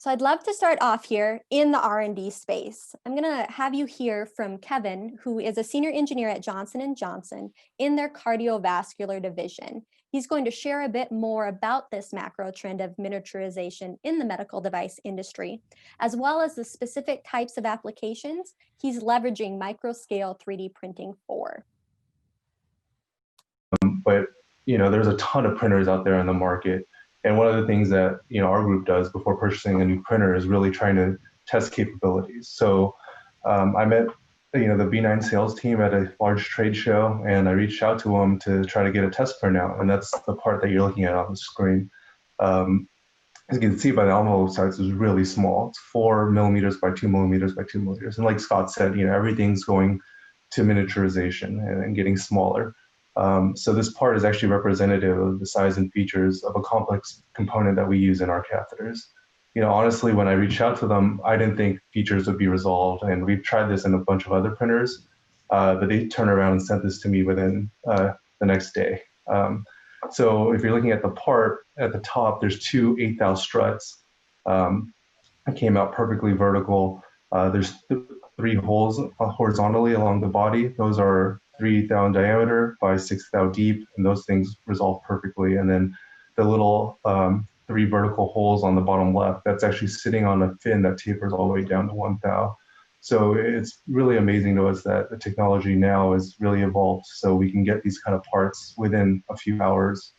So I'd love to start off here in the R&D space. I'm going to have you hear from Kevin, who is a senior engineer at Jonson Johnson in their cardiovascular division. He's going to share a bit more about this macro trend of miniaturization in the medical device industry, as well as the specific types of applications he's leveraging microscale 3D printing for. But there's a ton of printers out there in the market. And one of the things that our group does before purchasing a new printer is really trying to test capabilities. So I met the B9 sales team at a large trade show, and I reached out to them to try to get a test printout, and that's the part that you're looking at on the screen. As you can see by the envelope size, it's really small. It's 4 millimeters by 2 millimeters by 2 millimeters. And like Scott said, everything's going to miniaturization and getting smaller. So this part is actually representative of the size and features of a complex component that we use in our catheters. Honestly, when I reached out to them, I didn't think features would be resolved, and we've tried this in a bunch of other printers, but they turned around and sent this to me within the next day. So if you're looking at the part at the top, there's two 8-thou struts. It came out perfectly vertical. There's 3 holes horizontally along the body. Those are 3-thou in diameter by 6-thou deep, and those things resolve perfectly. And then the little 3 vertical holes on the bottom left, that's actually sitting on a fin that tapers all the way down to 1 thou. So it's really amazing to us that the technology now is really evolved so we can get these kind of parts within a few hours.